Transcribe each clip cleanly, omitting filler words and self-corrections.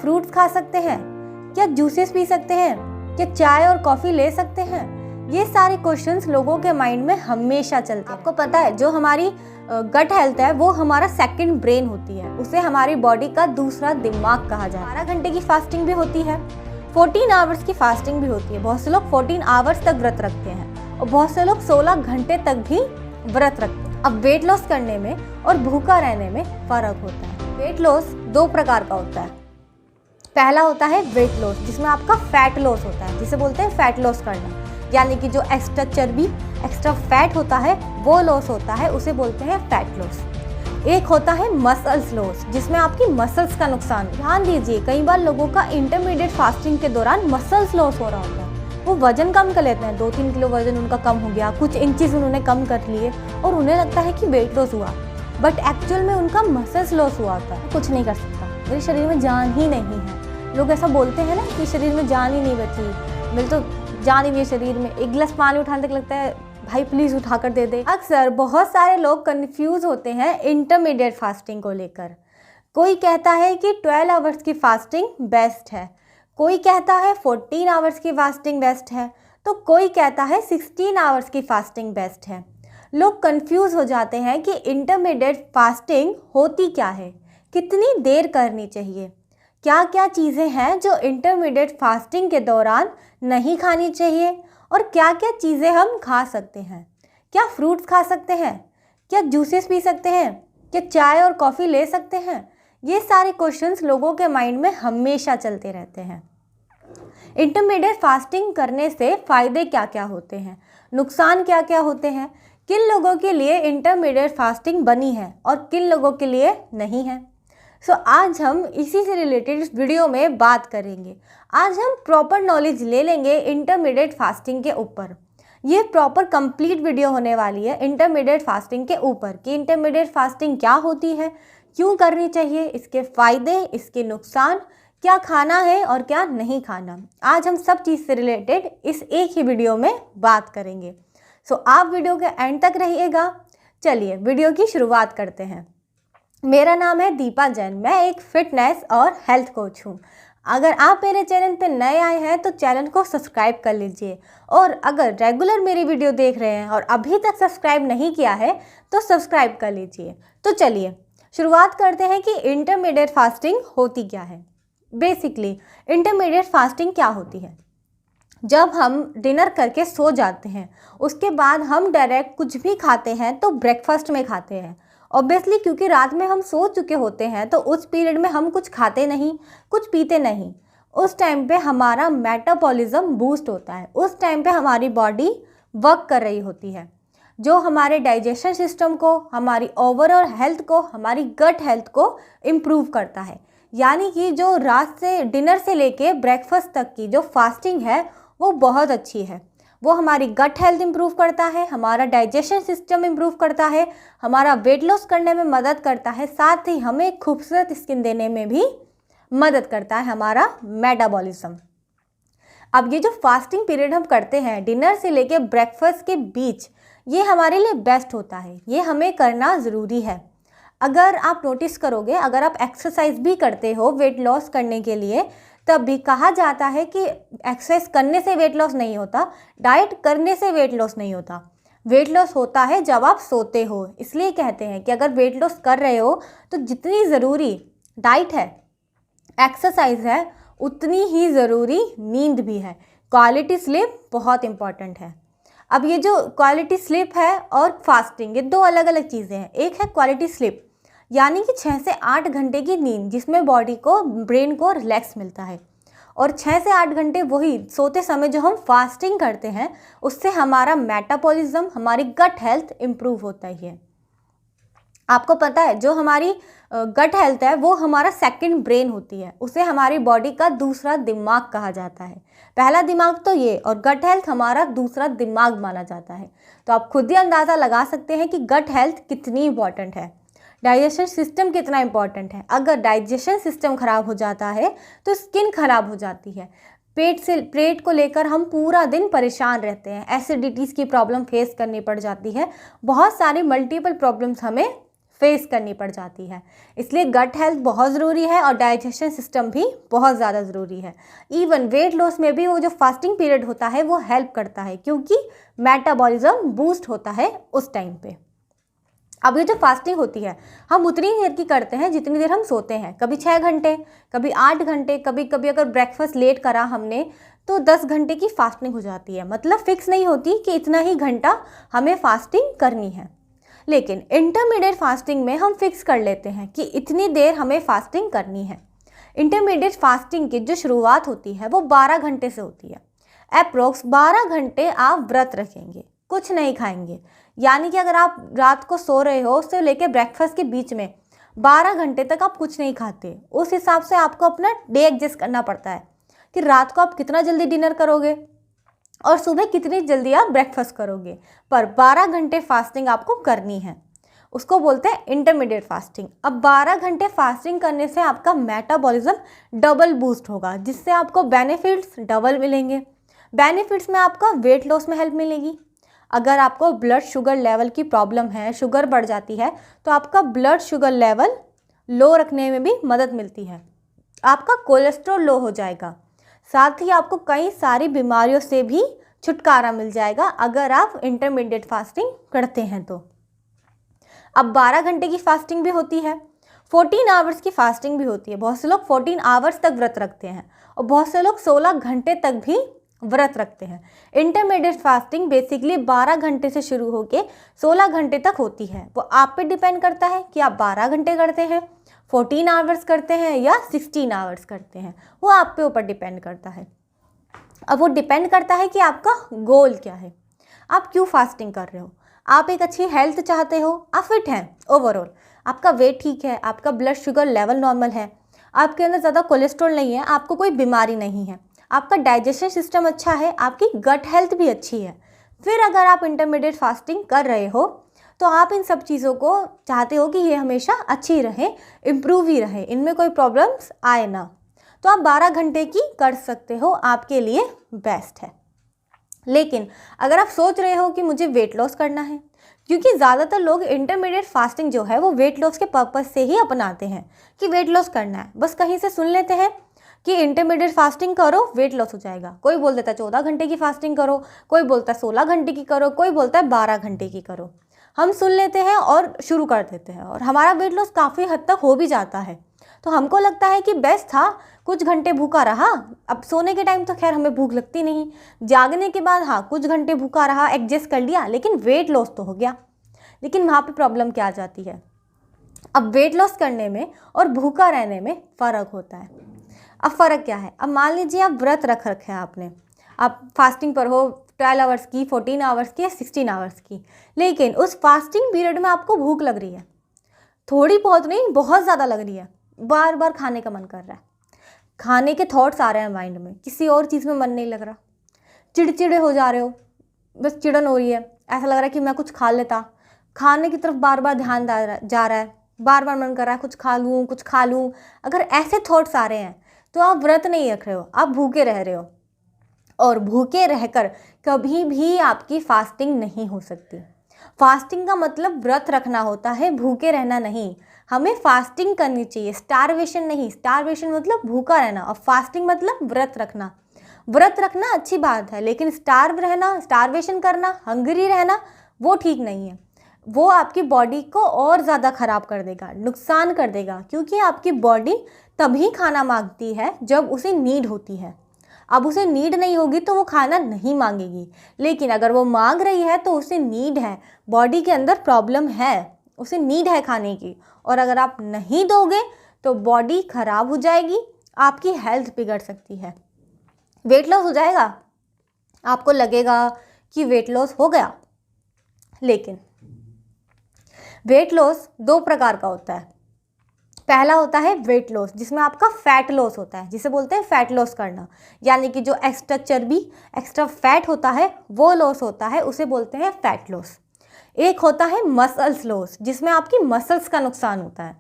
Fruits खा सकते हैं? क्या जूसेस पी सकते हैं? क्या चाय और कॉफ़ी ले सकते हैं? ये सारे क्वेश्चंस लोगों के माइंड में हमेशा चलते हैं। आपको पता है जो हमारी गट हेल्थ है वो हमारा सेकंड ब्रेन होती है, उसे हमारी बॉडी का दूसरा दिमाग कहा जाता है। 12 घंटे की फास्टिंग भी होती है, 14 आवर्स की फास्टिंग भी होती है। बहुत से लोग 14 आवर्स तक व्रत रखते हैं और बहुत से लोग 16 घंटे तक भी व्रत रखते हैं। अब वेट लॉस करने में और भूखा रहने में फ़र्क होता है। वेट लॉस 2 प्रकार का होता है। पहला होता है वेट लॉस, जिसमें आपका फैट लॉस होता है, जिसे बोलते हैं फैट लॉस करना, यानी कि जो एक्स्ट्रा चर्बी, एक्स्ट्रा फैट होता है वो लॉस होता है, उसे बोलते हैं फैट लॉस। एक होता है मसल्स लॉस, जिसमें आपकी मसल्स का नुकसान। ध्यान दीजिए, कई बार लोगों का इंटरमीडिएट फास्टिंग के दौरान मसल्स लॉस हो रहा होता है। वो वजन कम कर लेते हैं, 2-3 किलो वजन उनका कम हो गया, कुछ इंचेस उन्होंने कम कर लिए और उन्हें लगता है कि वेट लॉस हुआ, बट एक्चुअल में उनका मसल्स लॉस हुआ होता है। कुछ नहीं कर सकता, मेरे शरीर में जान ही नहीं है। लोग ऐसा बोलते हैं ना कि शरीर में जान ही नहीं बची, मेरे तो जान ही नहीं है शरीर में। एक गिलास पानी उठाने तक लगता है भाई प्लीज़ उठा कर दे दे। अक्सर बहुत सारे लोग कंफ्यूज होते हैं इंटरमीडिएट फास्टिंग को लेकर। कोई कहता है कि 12 आवर्स की फास्टिंग बेस्ट है, कोई कहता है 14 आवर्स की फास्टिंग बेस्ट है, तो कोई कहता है 16 आवर्स की फास्टिंग बेस्ट है। लोग कंफ्यूज हो जाते हैं कि इंटरमीडिएट फास्टिंग होती क्या है, कितनी देर करनी चाहिए, क्या क्या चीज़ें हैं जो इंटरमीडिएट फास्टिंग के दौरान नहीं खानी चाहिए और क्या क्या चीज़ें हम खा सकते हैं। क्या फ्रूट्स खा सकते हैं? क्या जूसेस पी सकते हैं? क्या चाय और कॉफ़ी ले सकते हैं? ये सारे क्वेश्चंस लोगों के माइंड में हमेशा चलते रहते हैं। इंटरमीडिएट फास्टिंग करने से फ़ायदे क्या क्या होते हैं, नुकसान क्या क्या होते हैं, किन लोगों के लिए इंटरमीडिएट फास्टिंग बनी है और किन लोगों के लिए नहीं है। आज हम इसी से रिलेटेड इस वीडियो में बात करेंगे। आज हम प्रॉपर नॉलेज ले लेंगे इंटरमीडिएट फास्टिंग के ऊपर। ये प्रॉपर कंप्लीट वीडियो होने वाली है इंटरमीडिएट फास्टिंग के ऊपर कि इंटरमीडिएट फास्टिंग क्या होती है, क्यों करनी चाहिए, इसके फ़ायदे, इसके नुकसान, क्या खाना है और क्या नहीं खाना। आज हम सब चीज़ से रिलेटेड इस एक ही वीडियो में बात करेंगे। आप वीडियो के एंड तक रहिएगा। चलिए वीडियो की शुरुआत करते हैं। मेरा नाम है दीपा जैन, मैं एक फिटनेस और हेल्थ कोच हूँ। अगर आप मेरे चैनल पर नए आए हैं तो चैनल को सब्सक्राइब कर लीजिए, और अगर रेगुलर मेरी वीडियो देख रहे हैं और अभी तक सब्सक्राइब नहीं किया है तो सब्सक्राइब कर लीजिए। तो चलिए शुरुआत करते हैं कि इंटरमीडिएट फास्टिंग होती क्या है। बेसिकली इंटरमीडिएट फास्टिंग क्या होती है? जब हम डिनर करके सो जाते हैं उसके बाद हम डायरेक्ट कुछ भी खाते हैं तो ब्रेकफास्ट में खाते हैं। ऑब्वियसली क्योंकि रात में हम सो चुके होते हैं तो उस पीरियड में हम कुछ खाते नहीं, कुछ पीते नहीं। उस टाइम पे हमारा मेटाबॉलिज्म बूस्ट होता है, उस टाइम पे हमारी बॉडी वर्क कर रही होती है, जो हमारे डाइजेशन सिस्टम को, हमारी ओवरऑल हेल्थ को, हमारी गट हेल्थ को इम्प्रूव करता है। यानी कि जो रात से डिनर से लेके ब्रेकफास्ट तक की जो फास्टिंग है वो बहुत अच्छी है। वो हमारी गट हेल्थ इम्प्रूव करता है, हमारा डाइजेशन सिस्टम इम्प्रूव करता है, हमारा वेट लॉस करने में मदद करता है, साथ ही हमें खूबसूरत स्किन देने में भी मदद करता है हमारा मेटाबॉलिज्म। अब ये जो फास्टिंग पीरियड हम करते हैं डिनर से लेके ब्रेकफास्ट के बीच, ये हमारे लिए बेस्ट होता है, ये हमें करना ज़रूरी है। अगर आप नोटिस करोगे, अगर आप एक्सरसाइज भी करते हो वेट लॉस करने के लिए, तब भी कहा जाता है कि एक्सरसाइज करने से वेट लॉस नहीं होता, डाइट करने से वेट लॉस नहीं होता। वेट लॉस होता है जब आप सोते हो। इसलिए कहते हैं कि अगर वेट लॉस कर रहे हो तो जितनी ज़रूरी डाइट है, एक्सरसाइज है, उतनी ही ज़रूरी नींद भी है। क्वालिटी स्लीप बहुत इम्पॉर्टेंट है। अब ये जो क्वालिटी स्लीप है और फास्टिंग, ये 2 अलग अलग चीज़ें हैं। एक है क्वालिटी स्लीप, यानी कि 6 से 8 घंटे की नींद, जिसमें बॉडी को, ब्रेन को रिलैक्स मिलता है, और 6 से 8 घंटे वही सोते समय जो हम फास्टिंग करते हैं उससे हमारा मेटाबॉलिज्म, हमारी गट हेल्थ इम्प्रूव होता ही है। आपको पता है जो हमारी गट हेल्थ है वो हमारा सेकंड ब्रेन होती है, उसे हमारी बॉडी का दूसरा दिमाग कहा जाता है। पहला दिमाग तो ये, और गट हेल्थ हमारा दूसरा दिमाग माना जाता है। तो आप खुद ही अंदाज़ा लगा सकते हैं कि गट हेल्थ कितनी इंपॉर्टेंट है, डाइजेशन सिस्टम कितना इंपॉर्टेंट है। अगर डाइजेशन सिस्टम खराब हो जाता है तो स्किन खराब हो जाती है। पेट को लेकर हम पूरा दिन परेशान रहते हैं, एसिडिटीज़ की प्रॉब्लम फेस करनी पड़ जाती है, बहुत सारी मल्टीपल प्रॉब्लम्स हमें फेस करनी पड़ जाती है। इसलिए गट हेल्थ बहुत ज़रूरी है और डाइजेशन सिस्टम भी बहुत ज़्यादा ज़रूरी है। इवन वेट लॉस में भी वो जो फास्टिंग पीरियड होता है वो हेल्प करता है, क्योंकि मेटाबॉलिज्म बूस्ट होता है उस टाइम पे। अब ये जो फास्टिंग होती है हम उतनी देर की करते हैं जितनी देर हम सोते हैं, कभी 6 घंटे, कभी 8 घंटे, कभी कभी अगर ब्रेकफास्ट लेट करा हमने तो 10 घंटे की फास्टिंग हो जाती है। मतलब फिक्स नहीं होती कि इतना ही घंटा हमें फास्टिंग करनी है। लेकिन इंटरमीडिएट फास्टिंग में हम फिक्स कर लेते हैं कि इतनी देर हमें फास्टिंग करनी है। इंटरमीडिएट फास्टिंग की जो शुरुआत होती है वो 12 घंटे से होती है। अप्रोक्स 12 घंटे आप व्रत रखेंगे, कुछ नहीं खाएंगे। यानी कि अगर आप रात को सो रहे हो उससे लेकर ब्रेकफास्ट के बीच में 12 घंटे तक आप कुछ नहीं खाते। उस हिसाब से आपको अपना डे एडजस्ट करना पड़ता है कि रात को आप कितना जल्दी डिनर करोगे और सुबह कितनी जल्दी आप ब्रेकफास्ट करोगे। पर 12 घंटे फास्टिंग आपको करनी है, उसको बोलते हैं इंटरमीडिएट फास्टिंग। अब 12 घंटे फास्टिंग करने से आपका मेटाबॉलिज्म डबल बूस्ट होगा, जिससे आपको बेनिफिट्स डबल मिलेंगे। बेनिफिट्स में आपका वेट लॉस में हेल्प मिलेगी। अगर आपको ब्लड शुगर लेवल की प्रॉब्लम है, शुगर बढ़ जाती है, तो आपका ब्लड शुगर लेवल लो रखने में भी मदद मिलती है। आपका कोलेस्ट्रॉल लो हो जाएगा। साथ ही आपको कई सारी बीमारियों से भी छुटकारा मिल जाएगा अगर आप इंटरमीडिएट फास्टिंग करते हैं तो। अब 12 घंटे की फास्टिंग भी होती है, 14 आवर्स की फास्टिंग भी होती है। बहुत से लोग 14 आवर्स तक व्रत रखते हैं और बहुत से लोग 16 घंटे तक भी व्रत रखते हैं। इंटरमीडिएट फास्टिंग बेसिकली 12 घंटे से शुरू होकर 16 घंटे तक होती है। वो आप पे डिपेंड करता है कि आप 12 घंटे करते हैं, 14 आवर्स करते हैं या 16 आवर्स करते हैं, वो आप पे ऊपर डिपेंड करता है। अब वो डिपेंड करता है कि आपका गोल क्या है, आप क्यों फास्टिंग कर रहे हो। आप एक अच्छी हेल्थ चाहते हो, आप फिट हैं ओवरऑल, आपका वेट ठीक है, आपका ब्लड शुगर लेवल नॉर्मल है, आपके अंदर ज़्यादा कोलेस्ट्रॉल नहीं है, आपको कोई बीमारी नहीं है, आपका डाइजेशन सिस्टम अच्छा है, आपकी गट हेल्थ भी अच्छी है। फिर अगर आप इंटरमीडिएट फास्टिंग कर रहे हो तो आप इन सब चीज़ों को चाहते हो कि ये हमेशा अच्छी रहे, इम्प्रूव ही रहे, इनमें कोई प्रॉब्लम्स आए ना, तो आप 12 घंटे की कर सकते हो, आपके लिए बेस्ट है। लेकिन अगर आप सोच रहे हो कि मुझे वेट लॉस करना है, क्योंकि ज़्यादातर लोग इंटरमीडिएट फास्टिंग जो है वो वेट लॉस के पर्पज़ से ही अपनाते हैं कि वेट लॉस करना है। बस कहीं से सुन लेते हैं कि इंटरमीडिएट फास्टिंग करो वेट लॉस हो जाएगा। कोई बोल देता है 14 घंटे की फास्टिंग करो, कोई बोलता है 16 घंटे की करो, कोई बोलता है 12 घंटे की करो। हम सुन लेते हैं और शुरू कर देते हैं और हमारा वेट लॉस काफ़ी हद तक हो भी जाता है। तो हमको लगता है कि बेस्ट था, कुछ घंटे भूखा रहा। अब सोने के टाइम तो खैर हमें भूख लगती नहीं, जागने के बाद हाँ कुछ घंटे भूखा रहा, एडजस्ट कर लिया, लेकिन वेट लॉस तो हो गया। लेकिन वहाँ पे प्रॉब्लम क्या आ जाती है, अब वेट लॉस करने में और भूखा रहने में फ़र्क होता है। अब फ़र्क क्या है, अब मान लीजिए आप व्रत रख रखे हैं आपने, आप फास्टिंग पर हो 12 आवर्स की, 14 आवर्स की या 16 आवर्स की, लेकिन उस फास्टिंग पीरियड में आपको भूख लग रही है, थोड़ी बहुत नहीं बहुत ज़्यादा लग रही है, बार बार खाने का मन कर रहा है, खाने के थॉट्स आ रहे हैं माइंड में, किसी और चीज़ में मन नहीं लग रहा, चिड़चिड़े हो जा रहे हो, बस चिड़न हो रही है, ऐसा लग रहा है कि मैं कुछ खा लेता, खाने की तरफ बार बार ध्यान जा रहा है, बार बार मन कर रहा है कुछ खा लूँ कुछ खा लूँ। अगर ऐसे थॉट्स आ रहे हैं तो आप व्रत नहीं रख रहे हो, आप भूखे रह रहे हो। और भूखे रहकर कभी भी आपकी फास्टिंग नहीं हो सकती। फास्टिंग का मतलब व्रत रखना होता है, भूखे रहना नहीं। हमें फास्टिंग करनी चाहिए, स्टारवेशन नहीं। स्टारवेशन मतलब भूखा रहना और फास्टिंग मतलब व्रत रखना। व्रत रखना अच्छी बात है, लेकिन स्टार्व रहना, स्टारवेशन करना, हंगरी रहना वो ठीक नहीं है। वो आपकी बॉडी को और ज़्यादा ख़राब कर देगा, नुकसान कर देगा, क्योंकि आपकी बॉडी तभी खाना मांगती है जब उसे नीड होती है। अब उसे नीड नहीं होगी तो वो खाना नहीं मांगेगी, लेकिन अगर वो मांग रही है तो उसे नीड है, बॉडी के अंदर प्रॉब्लम है, उसे नीड है खाने की। और अगर आप नहीं दोगे तो बॉडी ख़राब हो जाएगी, आपकी हेल्थ बिगड़ सकती है, वेट लॉस हो जाएगा, आपको लगेगा कि वेट लॉस हो गया। लेकिन वेट लॉस 2 प्रकार का होता है। पहला होता है वेट लॉस, जिसमें आपका फैट लॉस होता है, जिसे बोलते हैं फैट लॉस करना, यानी कि जो एक्स्ट्रा चर्बी, एक्स्ट्रा फैट होता है वो लॉस होता है, उसे बोलते हैं फैट लॉस। एक होता है मसल्स लॉस, जिसमें आपकी मसल्स का नुकसान होता है।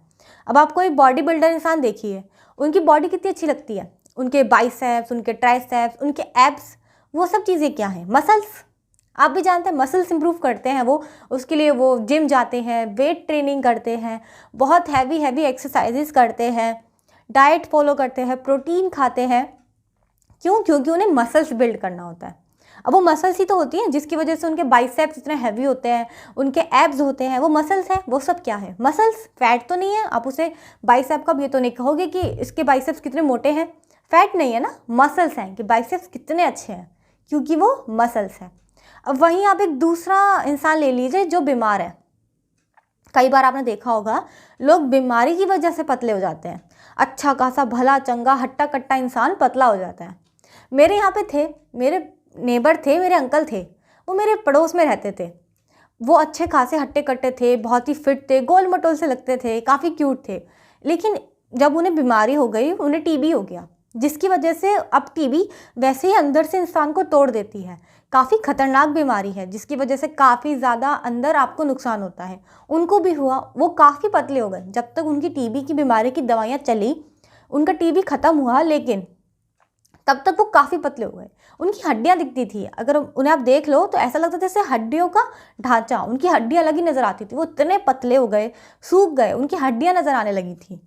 अब आप कोई बॉडी बिल्डर इंसान देखिए, उनकी बॉडी कितनी अच्छी लगती है, उनके बाइसेप्स, उनके ट्राइसेप्स, उनके एब्स, वो सब चीज़ें क्या हैं, मसल्स। आप भी जानते हैं मसल्स इंप्रूव करते हैं वो, उसके लिए वो जिम जाते हैं, वेट ट्रेनिंग करते हैं, बहुत हैवी हैवी एक्सरसाइजेस करते हैं, डाइट फॉलो करते हैं, प्रोटीन खाते हैं। क्यों? क्योंकि उन्हें मसल्स बिल्ड करना होता है। अब वो मसल्स ही तो होती हैं जिसकी वजह से उनके बाइसेप्स इतने हैवी होते हैं, उनके एब्स होते हैं, वो मसल्स हैं। वो सब क्या है? मसल्स। फैट तो नहीं है, आप उसे बाइसेप का ये तो नहीं कहोगे कि इसके बाइसेप्स कितने मोटे हैं, फैट नहीं है ना, मसल्स हैं कि बाइसेप्स कितने अच्छे हैं, क्योंकि वो मसल्स हैं। अब वहीं आप एक दूसरा इंसान ले लीजिए जो बीमार है। कई बार आपने देखा होगा लोग बीमारी की वजह से पतले हो जाते हैं, अच्छा खासा भला चंगा हट्टा कट्टा इंसान पतला हो जाता है। मेरे यहाँ पे थे, मेरे नेबर थे, मेरे अंकल थे, वो मेरे पड़ोस में रहते थे। वो अच्छे खासे हट्टे कट्टे थे, बहुत ही फिट थे, गोल मटोल से लगते थे, काफ़ी क्यूट थे। लेकिन जब उन्हें बीमारी हो गई, उन्हें टीबी हो गया, जिसकी वजह से अब टीबी वैसे ही अंदर से इंसान को तोड़ देती है। काफ़ी खतरनाक बीमारी है जिसकी वजह से काफ़ी ज़्यादा अंदर आपको नुकसान होता है। उनको भी हुआ, वो काफ़ी पतले हो गए। जब तक उनकी टीबी की बीमारी की दवाइयाँ चली, उनका टीबी ख़त्म हुआ, लेकिन तब तक वो काफ़ी पतले हो गए। उनकी हड्डियाँ दिखती थी, अगर उन्हें आप देख लो तो ऐसा लगता था जैसे हड्डियों का ढांचा, उनकी हड्डियाँ अलग ही नज़र आती थी। वो इतने पतले हो गए, सूख गए, उनकी हड्डियाँ नज़र आने लगी थी।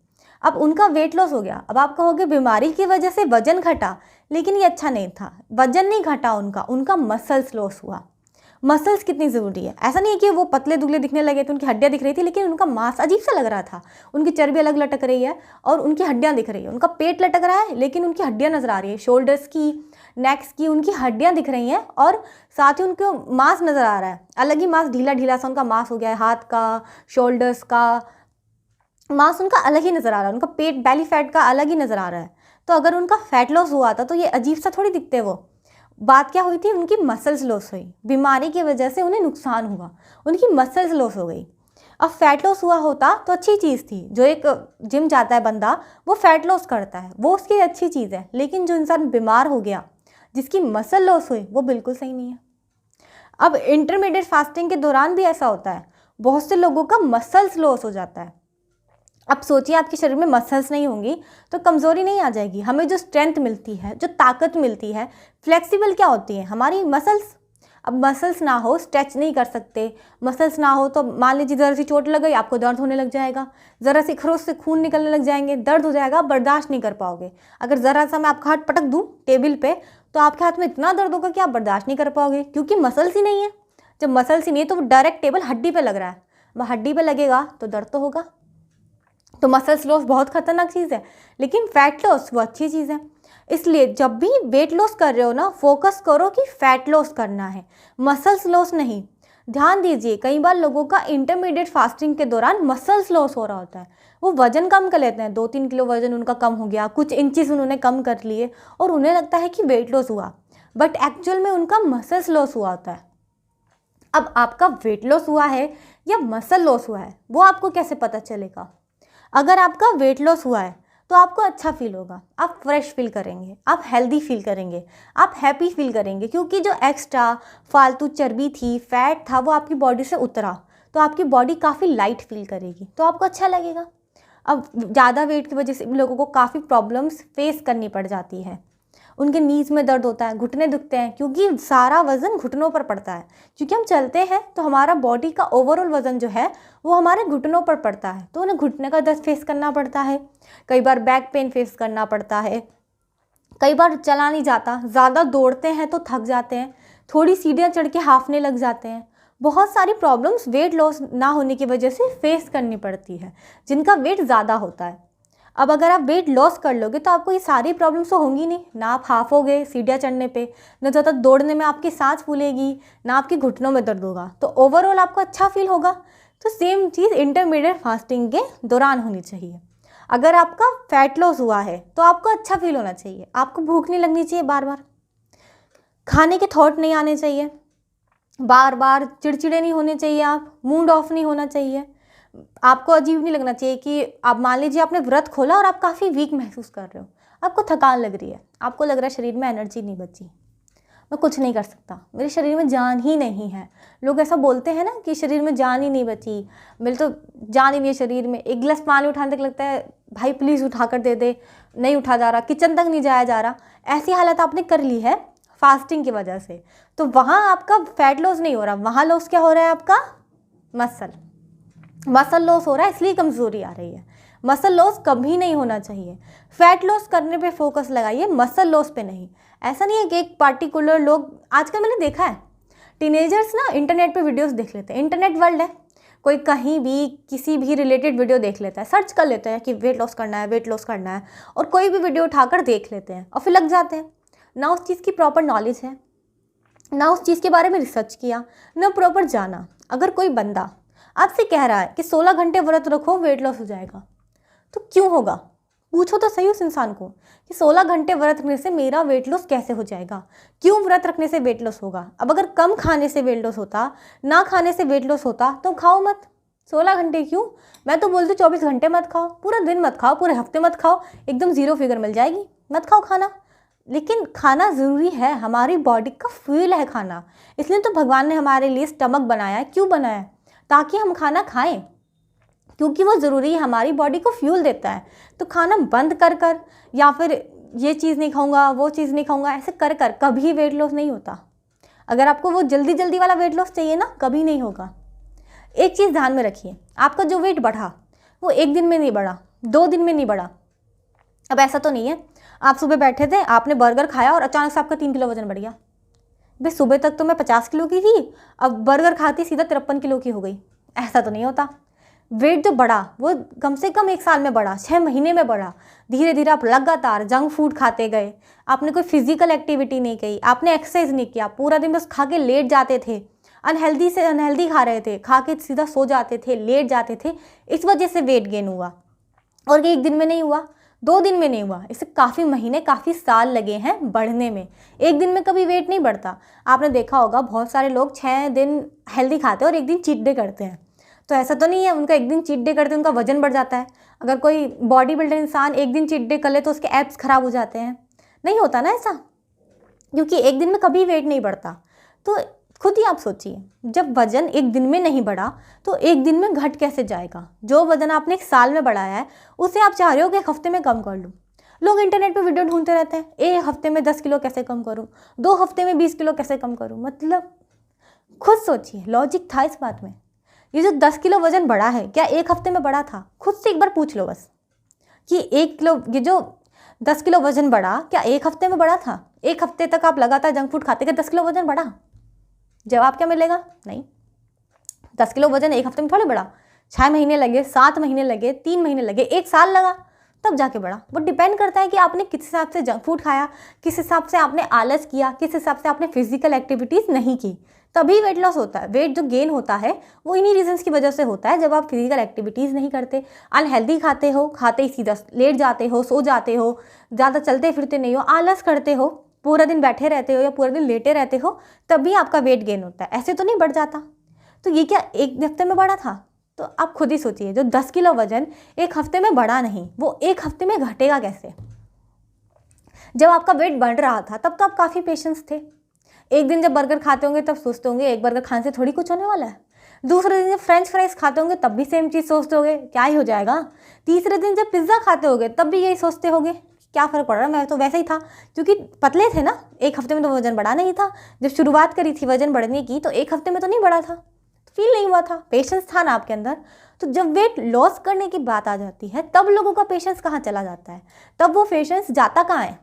अब उनका वेट लॉस हो गया। अब आप कहोगे बीमारी की वजह से वजन घटा, लेकिन ये अच्छा नहीं था। वजन नहीं घटा उनका मसल्स लॉस हुआ। मसल्स कितनी ज़रूरी है। ऐसा नहीं है कि वो पतले दुबले दिखने लगे तो उनकी हड्डियाँ दिख रही थी, लेकिन उनका मांस अजीब सा लग रहा था। उनकी चर्बी अलग लटक रही है और उनकी हड्डियाँ दिख रही है। उनका पेट लटक रहा है लेकिन उनकी हड्डियाँ नज़र आ रही है। शोल्डर्स की, नेक्स की उनकी हड्डियाँ दिख रही हैं और साथ ही उनको मांस नज़र आ रहा है। अलग ही मांस, ढीला ढीला सा उनका मांस हो गया है, हाथ का, शोल्डर्स का मांस उनका अलग ही नज़र आ रहा है। उनका पेट, बेली फैट का अलग ही नज़र आ रहा है। तो अगर उनका फैट लॉस हुआ था तो ये अजीब सा थोड़ी दिखते वो। बात क्या हुई थी? उनकी मसल्स लॉस हुई। बीमारी की वजह से उन्हें नुकसान हुआ, उनकी मसल्स लॉस हो गई। अब फैट लॉस हुआ होता तो अच्छी चीज़ थी। जो एक जिम जाता है बंदा, वो फैट लॉस करता है, वो उसकी अच्छी चीज़ है। लेकिन जो इंसान बीमार हो गया, जिसकी मसल लॉस हुई, वो बिल्कुल सही नहीं है। अब इंटरमीडिएट फास्टिंग के दौरान भी ऐसा होता है, बहुत से लोगों का मसल्स लॉस हो जाता है। अब सोचिए आपके शरीर में मसल्स नहीं होंगी तो कमज़ोरी नहीं आ जाएगी। हमें जो स्ट्रेंथ मिलती है, जो ताकत मिलती है, फ्लेक्सिबल क्या होती है? हमारी मसल्स। अब मसल्स ना हो, स्ट्रेच नहीं कर सकते। मसल्स ना हो तो मान लीजिए ज़रा सी चोट लग गई, आपको दर्द होने लग जाएगा। ज़रा सी खरोच से खून निकलने लग जाएंगे, दर्द हो जाएगा, बर्दाश्त नहीं कर पाओगे। अगर ज़रा सा मैं आपका हाथ पटक दूँ टेबल पे तो आपके हाथ में इतना दर्द होगा कि आप बर्दाश्त नहीं कर पाओगे, क्योंकि मसल्स ही नहीं है। जब मसल्स ही नहीं है तो डायरेक्ट टेबल हड्डी पे लग रहा है, वह हड्डी पे लगेगा तो दर्द तो होगा। तो मसल्स लॉस बहुत खतरनाक चीज़ है, लेकिन फैट लॉस वो अच्छी चीज़ है। इसलिए जब भी वेट लॉस कर रहे हो ना, फोकस करो कि फैट लॉस करना है, मसल्स लॉस नहीं। ध्यान दीजिए, कई बार लोगों का इंटरमीडिएट फास्टिंग के दौरान मसल्स लॉस हो रहा होता है। वो वजन कम कर लेते हैं, 2-3 किलो वजन उनका कम हो गया, कुछ इंचेस उन्होंने कम कर लिए और उन्हें लगता है कि वेट लॉस हुआ, बट एक्चुअल में उनका मसल्स लॉस हुआ होता है। अब आपका वेट लॉस हुआ है या मसल लॉस हुआ है, वो आपको कैसे पता चलेगा? अगर आपका वेट लॉस हुआ है तो आपको अच्छा फील होगा, आप फ्रेश फील करेंगे, आप हेल्दी फील करेंगे, आप हैप्पी फील करेंगे, क्योंकि जो एक्स्ट्रा फालतू चर्बी थी, फैट था, वो आपकी बॉडी से उतरा, तो आपकी बॉडी काफ़ी लाइट फील करेगी, तो आपको अच्छा लगेगा। अब ज़्यादा वेट की वजह से लोगों को काफ़ी प्रॉब्लम्स फेस करनी पड़ जाती है। उनके नीज में दर्द होता है, घुटने दुखते हैं, क्योंकि सारा वज़न घुटनों पर पड़ता है। क्योंकि हम चलते हैं तो हमारा बॉडी का ओवरऑल वज़न जो है वो हमारे घुटनों पर पड़ता है, तो उन्हें घुटने का दर्द फेस करना पड़ता है। कई बार बैक पेन फेस करना पड़ता है। कई बार चला नहीं जाता, ज़्यादा दौड़ते हैं तो थक जाते हैं, थोड़ी सीढ़ियाँ चढ़ के हांफने लग जाते हैं। बहुत सारी प्रॉब्लम्स वेट लॉस ना होने की वजह से फेस करनी पड़ती है, जिनका वेट ज़्यादा होता है। अब अगर आप वेट लॉस कर लोगे तो आपको ये सारी प्रॉब्लम्स तो होंगी नहीं, ना आप हाफोगे सीढ़ियाँ चढ़ने पे, ना ज़्यादा दौड़ने में आपकी सांस फूलेगी, ना आपके घुटनों में दर्द होगा, तो ओवरऑल आपको अच्छा फील होगा। तो सेम चीज़ इंटरमीडिएट फास्टिंग के दौरान होनी चाहिए। अगर आपका फैट लॉस हुआ है तो आपको अच्छा फील होना चाहिए, आपको भूख नहीं लगनी चाहिए, बार बार खाने के थॉट नहीं आने चाहिए, बार बार चिड़चिड़े नहीं होने चाहिए, आप मूड ऑफ नहीं होना चाहिए, आपको अजीब नहीं लगना चाहिए कि आप मान लीजिए आपने व्रत खोला और आप काफ़ी वीक महसूस कर रहे हो, आपको थकान लग रही है, आपको लग रहा है शरीर में एनर्जी नहीं बची, मैं कुछ नहीं कर सकता, मेरे शरीर में जान ही नहीं है। लोग ऐसा बोलते हैं ना कि शरीर में जान ही नहीं बची, मेरे तो जान ही नहीं है शरीर में, एक गिलास पानी उठाने तक लगता है भाई प्लीज़ उठा कर दे दे, नहीं उठा जा रहा, किचन तक नहीं जाया जा रहा। ऐसी हालत आपने कर ली है, फास्टिंग की वजह से, तो वहाँ आपका फैट लॉस नहीं हो रहा, वहाँ लॉस क्या हो रहा है आपका, मसल लॉस हो रहा है, इसलिए कमज़ोरी आ रही है। मसल लॉस कभी नहीं होना चाहिए। फैट लॉस करने पे फोकस लगाइए, मसल लॉस पे नहीं। ऐसा नहीं है कि एक पार्टिकुलर लोग, आजकल मैंने देखा है टीनेजर्स ना इंटरनेट पे वीडियोस देख लेते हैं, इंटरनेट वर्ल्ड है, कोई कहीं भी किसी भी रिलेटेड वीडियो देख लेता है, सर्च कर लेते हैं कि वेट लॉस करना है, वेट लॉस करना है, और कोई भी वीडियो उठाकर देख लेते हैं और फिर लग जाते हैं। ना उस चीज़ की प्रॉपर नॉलेज है, ना उस चीज़ के बारे में रिसर्च किया, ना प्रॉपर जाना। अगर कोई बंदा आपसे कह रहा है कि 16 घंटे व्रत रखो वेट लॉस हो जाएगा, तो क्यों होगा? पूछो तो सही उस इंसान को कि 16 घंटे व्रत रखने से मेरा वेट लॉस कैसे हो जाएगा, क्यों व्रत रखने से वेट लॉस होगा? अब अगर कम खाने से वेट लॉस होता, ना खाने से वेट लॉस होता, तो खाओ मत। 16 घंटे क्यों? मैं तो बोलती 24 घंटे मत खाओ, पूरा दिन मत खाओ, पूरे हफ्ते मत खाओ, एकदम ज़ीरो फिगर मिल जाएगी, मत खाओ खाना। लेकिन खाना ज़रूरी है, हमारी बॉडी का फ्यूल है खाना, इसलिए तो भगवान ने हमारे लिए स्टमक बनाया है। क्यों बनाया है? ताकि हम खाना खाएं, क्योंकि वो ज़रूरी है, हमारी बॉडी को फ्यूल देता है। तो खाना बंद कर कर या फिर ये चीज़ नहीं खाऊंगा, वो चीज़ नहीं खाऊंगा, ऐसे कर कर कभी वेट लॉस नहीं होता। अगर आपको वो जल्दी जल्दी वाला वेट लॉस चाहिए ना, कभी नहीं होगा। एक चीज़ ध्यान में रखिए, आपका जो वेट बढ़ा वो एक दिन में नहीं बढ़ा, 2 दिन में नहीं बढ़ा। अब ऐसा तो नहीं है आप सुबह बैठे थे, आपने बर्गर खाया और अचानक से आपका 3 किलो वजन बढ़ गया। भाई सुबह तक तो मैं 50 किलो की थी, अब बर्गर खाती सीधा 53 किलो की हो गई। ऐसा तो नहीं होता। वेट जो बढ़ा वो कम से कम 1 साल में बढ़ा, 6 महीने में बढ़ा। धीरे धीरे आप लगातार जंक फूड खाते गए, आपने कोई फिजिकल एक्टिविटी नहीं की, आपने एक्सरसाइज नहीं किया, पूरा दिन बस खा के लेट जाते थे, अनहेल्दी से अनहेल्दी खा रहे थे, खा के सीधा सो जाते थे, लेट जाते थे, इस वजह से वेट गेन हुआ। और ये 1 दिन में नहीं हुआ, 2 दिन में नहीं हुआ, इसे काफ़ी महीने काफ़ी साल लगे हैं बढ़ने में। 1 दिन में कभी वेट नहीं बढ़ता। आपने देखा होगा बहुत सारे लोग 6 दिन हेल्दी खाते हैं और 1 दिन चीट डे करते हैं। तो ऐसा तो नहीं है उनका 1 दिन चीट डे करते उनका वजन बढ़ जाता है। अगर कोई बॉडी बिल्डर इंसान 1 दिन चीट डे कर ले तो उसके एब्स खराब हो जाते हैं, नहीं होता ना ऐसा, क्योंकि 1 दिन में कभी वेट नहीं बढ़ता। तो खुद ही आप सोचिए, जब वजन 1 दिन में नहीं बढ़ा तो 1 दिन में घट कैसे जाएगा? जो वजन आपने 1 साल में बढ़ाया है उसे आप चाह रहे हो कि 1 हफ्ते में कम कर लूँ। लोग इंटरनेट पे वीडियो ढूंढते रहते हैं, 1 हफ्ते में 10 किलो कैसे कम करूँ, 2 हफ्ते में 20 किलो कैसे कम करूँ। मतलब खुद सोचिए, लॉजिक था इस बात में? ये जो 10 किलो वजन बढ़ा है क्या 1 हफ्ते में बढ़ा था? खुद से एक बार पूछ लो बस कि 1 किलो, ये जो 10 किलो वजन बढ़ा क्या 1 हफ्ते में बढ़ा था? 1 हफ्ते तक आप लगातार जंक फूड खाते, क्या 10 किलो वजन बढ़ा? जवाब क्या मिलेगा? नहीं। 10 किलो वजन 1 हफ्ते में थोड़ी बढ़ा, 6 महीने लगे, 7 महीने लगे, 3 महीने लगे, 1 साल लगा, तब जाके बढ़ा। वो डिपेंड करता है कि आपने किस हिसाब से जंक फूड खाया, किस हिसाब से आपने आलस किया, किस हिसाब से आपने फिजिकल एक्टिविटीज़ नहीं की, तभी वेट लॉस होता है। वेट जो गेन होता है वो इन्हीं रीजंस की वजह से होता है। जब आप फिजिकल एक्टिविटीज़ नहीं करते, अनहेल्दी खाते हो, खाते ही सीधा लेट जाते हो, सो जाते हो, ज़्यादा चलते फिरते नहीं हो, आलस करते हो, पूरा दिन बैठे रहते हो या पूरा दिन लेटे रहते हो, तभी आपका वेट गेन होता है, ऐसे तो नहीं बढ़ जाता। तो ये क्या 1 हफ्ते में बढ़ा था? तो आप खुद ही सोचिए, जो 10 किलो वजन 1 हफ्ते में बढ़ा नहीं, वो 1 हफ्ते में घटेगा कैसे? जब आपका वेट बढ़ रहा था तब तो आप काफ़ी पेशेंस थे। एक दिन जब बर्गर खाते होंगे तब सोचते होंगे एक बर्गर खाने से थोड़ी कुछ होने वाला है। दूसरे दिन जब फ्रेंच फ्राइज खाते होंगे तब भी सेम चीज़ सोचते होंगे क्या ही हो जाएगा। तीसरे दिन जब पिज़्ज़ा खाते होंगे तब भी यही सोचते होंगे क्या फ़र्क पड़ रहा है, मैं तो वैसे ही था, क्योंकि पतले थे ना। 1 हफ्ते में तो वजन बढ़ा नहीं था। जब शुरुआत करी थी वजन बढ़ने की तो 1 हफ्ते में तो नहीं बढ़ा था, फील नहीं हुआ था, पेशेंस था ना आपके अंदर। तो जब वेट लॉस करने की बात आ जाती है तब लोगों का पेशेंस कहाँ चला जाता है, तब वो पेशेंस जाता कहाँ है?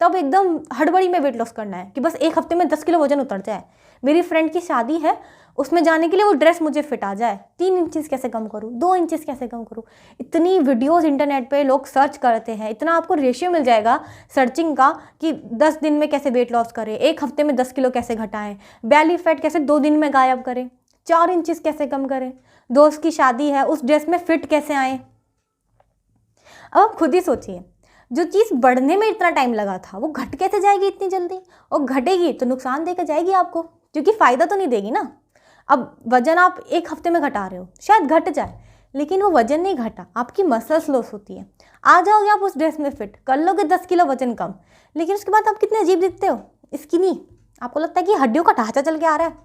तब एकदम हड़बड़ी में वेट लॉस करना है कि बस 1 हफ्ते में 10 किलो वजन उतर जाए। मेरी फ्रेंड की शादी है, उसमें जाने के लिए वो ड्रेस मुझे फिट आ जाए, 3 इंचेस कैसे कम करूँ, 2 इंचेस कैसे कम करूँ। इतनी वीडियोस इंटरनेट पे लोग सर्च करते हैं, इतना आपको रेशियो मिल जाएगा सर्चिंग का कि 10 दिन में कैसे वेट लॉस करें, 1 हफ्ते में 10 किलो कैसे घटाएं, बैली फैट कैसे 2 दिन में गायब करें, 4 इंचेस कैसे कम करें, दोस्त की शादी है उस ड्रेस में फिट कैसे आए। अब आप खुद ही सोचिए, जो चीज़ बढ़ने में इतना टाइम लगा था वो घट कैसे जाएगी इतनी जल्दी, और घटेगी तो नुकसान देकर जाएगी आपको, क्योंकि फ़ायदा तो नहीं देगी ना। अब वजन आप 1 हफ्ते में घटा रहे हो, शायद घट जाए, लेकिन वो वजन नहीं घटा, आपकी मसल्स लॉस होती है। आ जाओगे आप उस ड्रेस में फिट, कर लोगे 10 किलो वजन कम, लेकिन उसके बाद आप कितने अजीब दिखते हो, स्किनी। आपको लगता है कि हड्डियों का ढांचा चल के आ रहा है,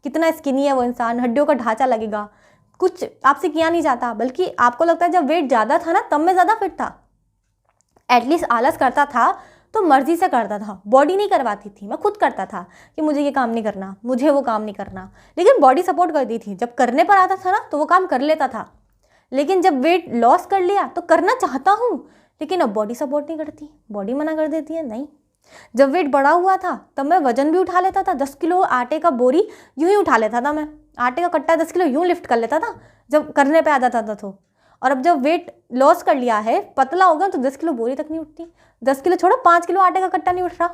कितना स्किनी है वो इंसान, हड्डियों का ढांचा लगेगा, कुछ आपसे किया नहीं जाता। बल्कि आपको लगता है जब वेट ज़्यादा था ना तब मैं ज़्यादा फिट था, एटलीस्ट आलस करता था तो मर्जी से करता था, बॉडी नहीं करवाती थी, मैं खुद करता था कि मुझे ये काम नहीं करना, मुझे वो काम नहीं करना, लेकिन बॉडी सपोर्ट करती थी। जब करने पर आता था ना तो वो काम कर लेता था। लेकिन जब वेट लॉस कर लिया तो करना चाहता हूँ, लेकिन अब बॉडी सपोर्ट नहीं करती, बॉडी मना कर देती है। नहीं, जब वेट बढ़ा हुआ था तब मैं वजन भी उठा लेता था, 10 किलो आटे का बोरी यूं ही उठा लेता था मैं, आटे का कट्टा 10 किलो यूं लिफ्ट कर लेता था जब करने पे आ जाता था तो। और अब जब वेट लॉस कर लिया है, पतला हो गया, तो 10 किलो बोरी तक नहीं उठती, 10 किलो छोड़ो 5 किलो आटे का कट्टा नहीं उठ रहा।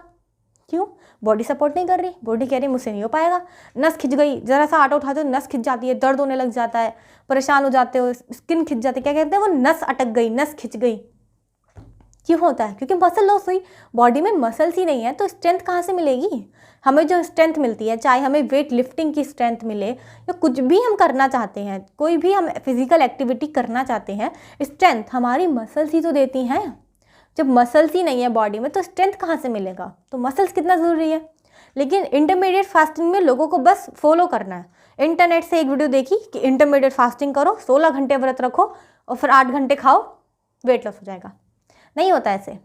क्यों? बॉडी सपोर्ट नहीं कर रही, बॉडी कह रही मुझसे नहीं हो पाएगा, नस खिंच गई, जरा सा आटा उठाते हो नस खिंच जाती है, दर्द होने लग जाता है, परेशान हो जाते हो, स्किन खिंच जाती है, क्या कहते हैं वो, नस अटक गई, नस खिंच गई। क्यों होता है? क्योंकि मसल लॉस हुई, बॉडी में मसल्स ही नहीं है, तो स्ट्रेंथ कहाँ से मिलेगी? हमें जो स्ट्रेंथ मिलती है, चाहे हमें वेट लिफ्टिंग की स्ट्रेंथ मिले या कुछ भी हम करना चाहते हैं, कोई भी हम फिजिकल एक्टिविटी करना चाहते हैं, स्ट्रेंथ हमारी मसल्स ही तो देती हैं। जब मसल्स ही नहीं है बॉडी में तो स्ट्रेंथ कहाँ से मिलेगा? तो मसल्स कितना ज़रूरी है। लेकिन इंटरमीडिएट फास्टिंग में लोगों को बस फॉलो करना है। इंटरनेट से एक वीडियो देखी कि इंटरमीडिएट फास्टिंग करो, 16 घंटे व्रत रखो और फिर 8 घंटे खाओ, वेट लॉस हो जाएगा। नहीं होता ऐसे।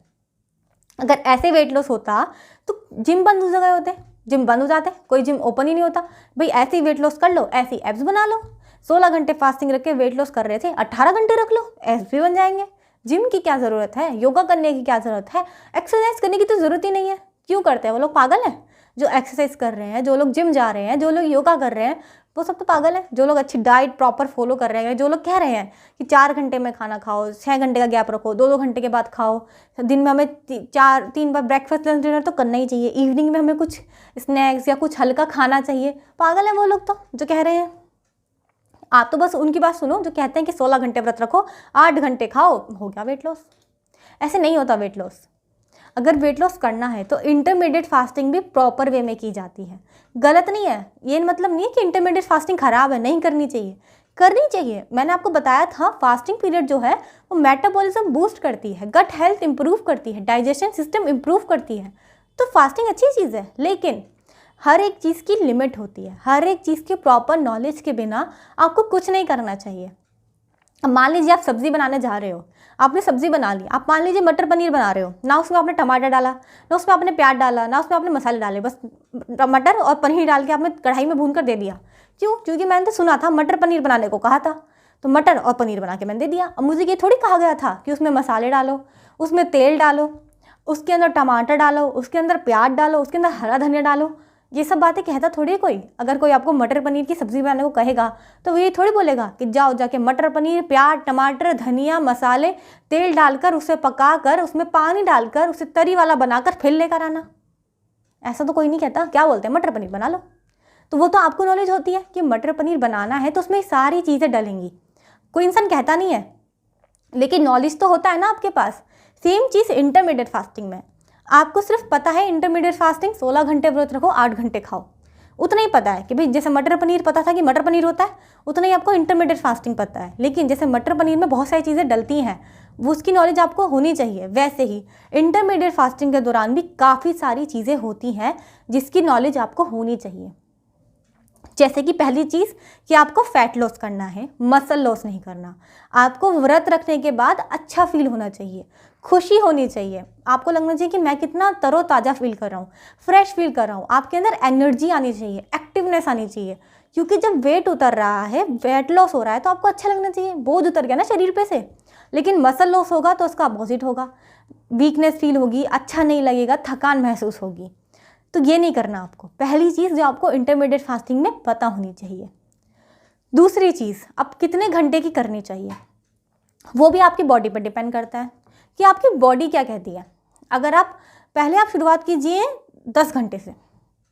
अगर ऐसे वेट लॉस होता तो जिम बंद हो गए होते, जिम बंद हो जाते, कोई जिम ओपन ही नहीं होता। भाई ऐसे ही वेट लॉस कर लो, ऐसी एब्स बना लो। 16 घंटे फास्टिंग रख के वेट लॉस कर रहे थे, 18 घंटे रख लो, एब्स भी बन जाएंगे। जिम की क्या ज़रूरत है, योगा करने की क्या ज़रूरत है, एक्सरसाइज करने की तो ज़रूरत ही नहीं है। क्यों करते हैं वो लोग? पागल हैं जो एक्सरसाइज कर रहे हैं, जो लोग जिम जा रहे हैं, जो लोग योगा कर रहे हैं, वो सब तो पागल है। जो लोग अच्छी डाइट प्रॉपर फॉलो कर रहे हैं, जो लोग कह रहे हैं कि 4 घंटे में खाना खाओ, 6 घंटे का गैप रखो, 2-2 घंटे के बाद खाओ, दिन में हमें 3 बार ब्रेकफास्ट लंच डिनर तो करना ही चाहिए, इवनिंग में हमें कुछ स्नैक्स या कुछ हल्का खाना चाहिए। पागल है वो लोग तो जो कह रहे हैं। आप तो बस उनकी बात सुनो जो कहते हैं कि 16 घंटे व्रत रखो, 8 घंटे खाओ, हो गया वेट लॉस। ऐसे नहीं होता वेट लॉस। अगर वेट लॉस करना है तो इंटरमीडिएट फास्टिंग भी प्रॉपर वे में की जाती है। गलत नहीं है, ये मतलब नहीं है कि इंटरमीडिएट फास्टिंग खराब है, नहीं करनी चाहिए, करनी चाहिए। मैंने आपको बताया था फास्टिंग पीरियड जो है वो मेटाबॉलिज्म बूस्ट करती है, गट हेल्थ इंप्रूव करती है, डाइजेशन सिस्टम इंप्रूव करती है। तो फास्टिंग अच्छी चीज़ है, लेकिन हर एक चीज़ की लिमिट होती है। हर एक चीज़ के प्रॉपर नॉलेज के बिना आपको कुछ नहीं करना चाहिए। अब मान लीजिए आप सब्ज़ी बनाने जा रहे हो, आपने सब्ज़ी बना ली, आप मान लीजिए मटर पनीर बना रहे हो, ना उसमें आपने टमाटर डाला, ना उसमें आपने प्याज डाला, ना उसमें आपने मसाले डाले, बस मटर और पनीर डाल के आपने कढ़ाई में भून कर दे दिया। क्यों? क्योंकि मैंने तो सुना था मटर पनीर बनाने को कहा था, तो मटर और पनीर बना के मैंने दे दिया। अब मुझे ये थोड़ी कहा गया था कि उसमें मसाले डालो, उसमें तेल डालो, उसके अंदर टमाटर डालो, उसके अंदर प्याज डालो, उसके अंदर हरा धनिया डालो। ये सब बातें कहता थोड़ी कोई। अगर कोई आपको मटर पनीर की सब्ज़ी बनाने को कहेगा तो वो ये थोड़ी बोलेगा कि जाओ जाके मटर पनीर, प्याज, टमाटर, धनिया, मसाले, तेल डालकर उसे पकाकर उसमें पानी डालकर उसे तरी वाला बनाकर फिर लेकर आना। ऐसा तो कोई नहीं कहता। क्या बोलते हैं? मटर पनीर बना लो। तो वो तो आपको नॉलेज होती है कि मटर पनीर बनाना है तो उसमें सारी चीज़ें डलेंगी। कोई इंसान कहता नहीं है, लेकिन नॉलेज तो होता है ना आपके पास। सेम चीज़ इंटरमीडिएट फास्टिंग में। आपको सिर्फ पता है इंटरमीडिएट फास्टिंग 16 घंटे व्रत रखो, 8 घंटे खाओ, उतना ही पता है कि भाई जैसे मटर पनीर पता था कि मटर पनीर होता है, उतना ही आपको इंटरमीडिएट फास्टिंग पता है। लेकिन जैसे मटर पनीर में बहुत सारी चीज़ें डलती हैं, वो उसकी नॉलेज आपको होनी चाहिए। वैसे ही इंटरमीडिएट फास्टिंग के दौरान भी काफ़ी सारी चीज़ें होती हैं जिसकी नॉलेज आपको होनी चाहिए। जैसे कि पहली चीज़ कि आपको फैट लॉस करना है, मसल लॉस नहीं करना। आपको व्रत रखने के बाद अच्छा फील होना चाहिए, खुशी होनी चाहिए, आपको लगना चाहिए कि मैं कितना तरोताज़ा फील कर रहा हूँ, फ्रेश फील कर रहा हूँ। आपके अंदर एनर्जी आनी चाहिए, एक्टिवनेस आनी चाहिए। क्योंकि जब वेट उतर रहा है, वेट लॉस हो रहा है, तो आपको अच्छा लगना चाहिए। बोझ उतर गया ना शरीर पे से। लेकिन मसल लॉस होगा तो उसका अपोजिट होगा, वीकनेस फील होगी, अच्छा नहीं लगेगा, थकान महसूस होगी। तो ये नहीं करना आपको। पहली चीज़ जो आपको इंटरमीडिएट फास्टिंग में पता होनी चाहिए। दूसरी चीज़, अब कितने घंटे की करनी चाहिए वो भी आपकी बॉडी पर डिपेंड करता है कि आपकी बॉडी क्या कहती है। अगर आप शुरुआत कीजिए 10 घंटे से,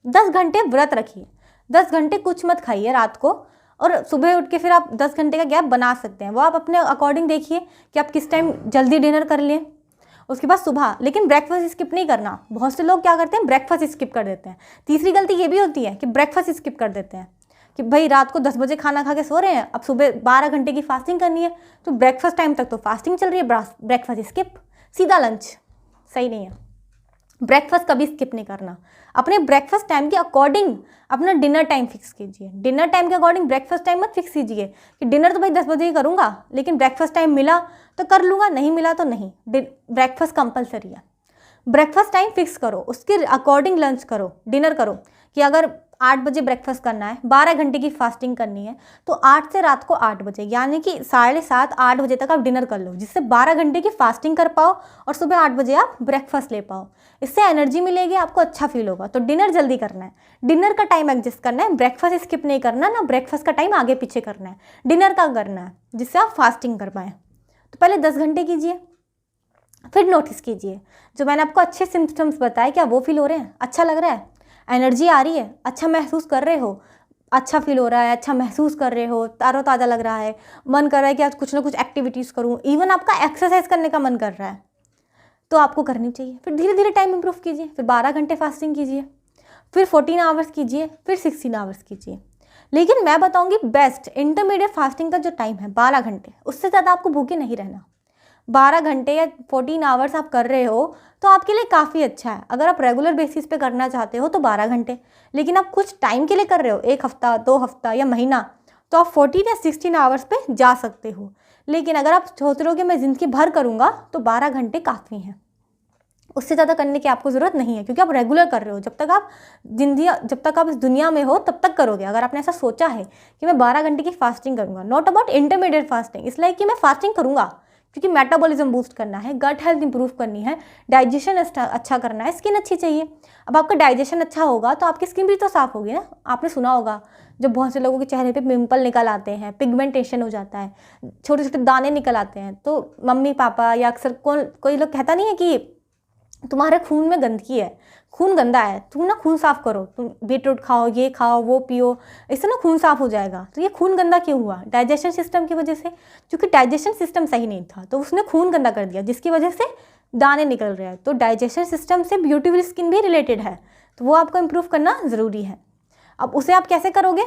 10 घंटे व्रत रखिए, 10 घंटे कुछ मत खाइए रात को, और सुबह उठ के फिर आप 10 घंटे का गैप बना सकते हैं। वो आप अपने अकॉर्डिंग देखिए कि आप किस टाइम जल्दी डिनर कर लें, उसके बाद सुबह। लेकिन ब्रेकफास्ट स्किप नहीं करना। बहुत से लोग क्या करते हैं, ब्रेकफास्ट स्किप कर देते हैं। तीसरी गलती ये भी होती है कि ब्रेकफास्ट स्किप कर देते हैं कि भाई रात को 10 बजे खाना खा के सो रहे हैं, अब सुबह 12 घंटे की फास्टिंग करनी है, तो ब्रेकफास्ट टाइम तक तो फास्टिंग चल रही है, ब्रेकफास्ट स्किप, सीधा लंच। सही नहीं है। ब्रेकफास्ट कभी स्किप नहीं करना। अपने ब्रेकफास्ट टाइम के अकॉर्डिंग अपना डिनर टाइम फिक्स कीजिए। डिनर टाइम के अकॉर्डिंग ब्रेकफास्ट टाइम मत फिक्स कीजिए कि डिनर तो भाई 10 बजे ही करूँगा, लेकिन ब्रेकफास्ट टाइम मिला तो कर लूँगा, नहीं मिला तो नहीं। ब्रेकफास्ट कंपलसरी है। ब्रेकफास्ट टाइम फिक्स करो, उसके अकॉर्डिंग लंच करो, डिनर करो। कि अगर 8 बजे ब्रेकफास्ट करना है, 12 घंटे की फास्टिंग करनी है, तो 8 से रात को 8 बजे यानी कि 7:30 8 बजे तक आप डिनर कर लो, जिससे 12 घंटे की फास्टिंग कर पाओ और सुबह 8 बजे आप ब्रेकफास्ट ले पाओ। इससे एनर्जी मिलेगी, आपको अच्छा फील होगा। तो डिनर जल्दी करना है, डिनर का टाइम एडजस्ट करना है, ब्रेकफास्ट स्किप नहीं करना, ना ब्रेकफास्ट का टाइम आगे पीछे करना है, डिनर का करना है, जिससे आप फास्टिंग कर पाएँ। तो पहले 10 घंटे कीजिए, फिर नोटिस कीजिए जो मैंने आपको अच्छे सिम्टम्स बताए, क्या वो फील हो रहे हैं, अच्छा लग रहा है, एनर्जी आ रही है, अच्छा महसूस कर रहे हो, अच्छा फील हो रहा है, अच्छा महसूस कर रहे हो, ताज़ा लग रहा है, मन कर रहा है कि आज कुछ ना कुछ एक्टिविटीज़ करूँ, इवन आपका एक्सरसाइज करने का मन कर रहा है, तो आपको करनी चाहिए। फिर धीरे धीरे टाइम इंप्रूव कीजिए, फिर 12 घंटे फास्टिंग कीजिए, फिर 14 आवर्स कीजिए, फिर 16 आवर्स कीजिए। लेकिन मैं बताऊंगी बेस्ट इंटरमीडिएट फास्टिंग का जो टाइम है 12 घंटे, उससे ज़्यादा आपको भूखे नहीं रहना। 12 घंटे या 14 आवर्स आप कर रहे हो तो आपके लिए काफ़ी अच्छा है। अगर आप रेगुलर बेसिस पे करना चाहते हो तो 12 घंटे, लेकिन आप कुछ टाइम के लिए कर रहे हो, 1 हफ्ता, 2 हफ्ता या महीना, तो आप 14 या 16 आवर्स पे जा सकते हो। लेकिन अगर आप सोच रहे हो कि मैं ज़िंदगी भर करूँगा, तो 12 घंटे काफ़ी हैं, उससे ज़्यादा करने की आपको ज़रूरत नहीं है, क्योंकि आप रेगुलर कर रहे हो। जब तक आप इस दुनिया में हो तब तक करोगे। अगर आपने ऐसा सोचा है कि मैं 12 घंटे की फास्टिंग करूँगा, नॉट अबाउट इंटरमीडिएट फास्टिंग, इसलिए कि मैं फास्टिंग करूँगा क्योंकि मेटाबॉलिज्म बूस्ट करना है, गट हेल्थ इंप्रूव करनी है, डाइजेशन अच्छा करना है, स्किन अच्छी चाहिए। अब आपका डाइजेशन अच्छा होगा तो आपकी स्किन भी तो साफ होगी ना। आपने सुना होगा जब बहुत से लोगों के चेहरे पे पिंपल निकल आते हैं, पिगमेंटेशन हो जाता है, छोटे छोटे दाने निकल आते हैं, तो मम्मी पापा या अक्सर कोई लोग कहता नहीं है कि तुम्हारे खून में गंदगी है, खून गंदा है, तुम ना खून साफ करो, तुम बीटरूट खाओ, ये खाओ, वो पियो, इससे ना खून साफ हो जाएगा। तो ये खून गंदा क्यों हुआ? डाइजेशन सिस्टम की वजह से, क्योंकि डाइजेशन सिस्टम सही नहीं था तो उसने खून गंदा कर दिया, जिसकी वजह से दाने निकल रहे हैं। तो डाइजेशन सिस्टम से ब्यूटीफुल स्किन भी रिलेटेड है, तो वो आपको इम्प्रूव करना ज़रूरी है। अब उसे आप कैसे करोगे?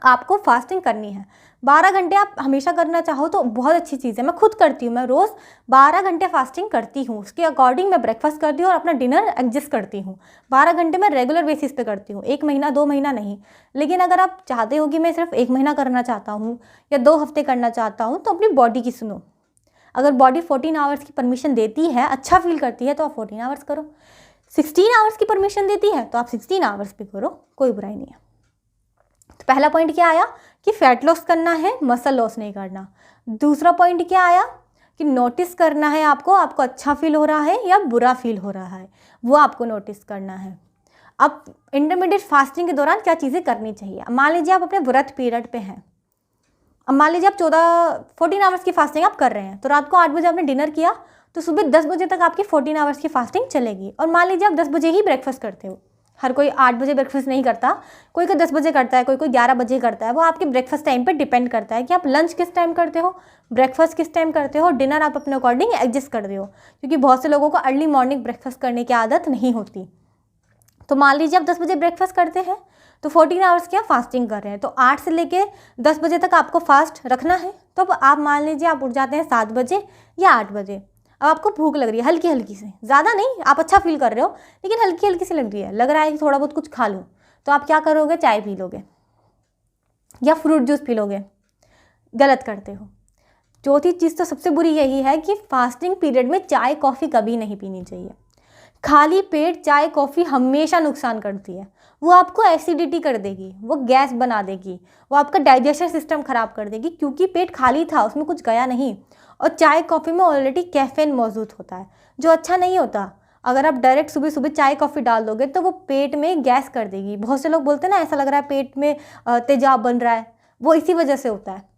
आपको फास्टिंग करनी है 12 घंटे। आप हमेशा करना चाहो तो बहुत अच्छी चीज़ है, मैं खुद करती हूँ, मैं रोज़ 12 घंटे फास्टिंग करती हूँ, उसके अकॉर्डिंग मैं ब्रेकफास्ट करती हूँ और अपना डिनर एडजस्ट करती हूँ। 12 घंटे मैं रेगुलर बेसिस पे करती हूँ, 1 महीना 2 महीना नहीं। लेकिन अगर आप चाहते हो कि मैं सिर्फ 1 महीना करना चाहता हूँ या 2 हफ्ते करना चाहता हूँ, तो अपनी बॉडी की सुनो। अगर बॉडी 14 आवर्स की परमिशन देती है, अच्छा फील करती है, तो आप 14 आवर्स करो। 16 आवर्स की परमिशन देती है तो आप 16 आवर्स भी करो, कोई बुराई नहीं है। तो पहला पॉइंट क्या आया कि फैट लॉस करना है, मसल लॉस नहीं करना। दूसरा पॉइंट क्या आया कि नोटिस करना है आपको अच्छा फील हो रहा है या बुरा फील हो रहा है, वो आपको नोटिस करना है। अब इंटरमीडिएट फास्टिंग के दौरान क्या चीज़ें करनी चाहिए? मान लीजिए आप अपने व्रत पीरियड पे हैं, अब मान लीजिए आप 14 आवर्स की फास्टिंग आप कर रहे हैं, तो रात को 8 बजे आपने डिनर किया तो सुबह 10 बजे तक आपकी 14 आवर्स की फास्टिंग चलेगी। और मान लीजिए आप 10 बजे ही ब्रेकफास्ट करते हो, हर कोई 8 बजे ब्रेकफास्ट नहीं करता, कोई 10 बजे करता है, कोई 11 बजे करता है, वो आपके ब्रेकफास्ट टाइम पे डिपेंड करता है कि आप लंच किस टाइम करते हो, ब्रेकफास्ट किस टाइम करते हो, डिनर आप अपने अकॉर्डिंग एडजस्ट कर हो, क्योंकि बहुत से लोगों को अर्ली मॉर्निंग ब्रेकफास्ट करने की आदत नहीं होती। तो मान लीजिए आप 10 बजे ब्रेकफास्ट करते हैं तो 14 आवर्स की आप फास्टिंग कर रहे हैं, तो 8 से लेके 10 बजे तक आपको फास्ट रखना है। तो अब आप मान लीजिए आप उठ जाते हैं 7 बजे या 8 बजे, अब आपको भूख लग रही है हल्की हल्की से, ज़्यादा नहीं, आप अच्छा फील कर रहे हो लेकिन हल्की हल्की सी लग रही है, लग रहा है कि थोड़ा बहुत कुछ खा लूँ, तो आप क्या करोगे? चाय पी लोगे या फ्रूट जूस पी लोगे। गलत करते हो। चौथी चीज़ तो सबसे बुरी यही है कि फास्टिंग पीरियड में चाय कॉफ़ी कभी नहीं पीनी चाहिए। खाली पेट चाय कॉफ़ी हमेशा नुकसान करती है, वो आपको एसिडिटी कर देगी, वो गैस बना देगी, वो आपका डाइजेशन सिस्टम ख़राब कर देगी, क्योंकि पेट खाली था, उसमें कुछ गया नहीं। और चाय कॉफ़ी में ऑलरेडी कैफीन मौजूद होता है जो अच्छा नहीं होता। अगर आप डायरेक्ट सुबह सुबह चाय कॉफ़ी डाल दोगे तो वो पेट में गैस कर देगी। बहुत से लोग बोलते हैं ना, ऐसा लग रहा है पेट में तेजाब बन रहा है, वो इसी वजह से होता है।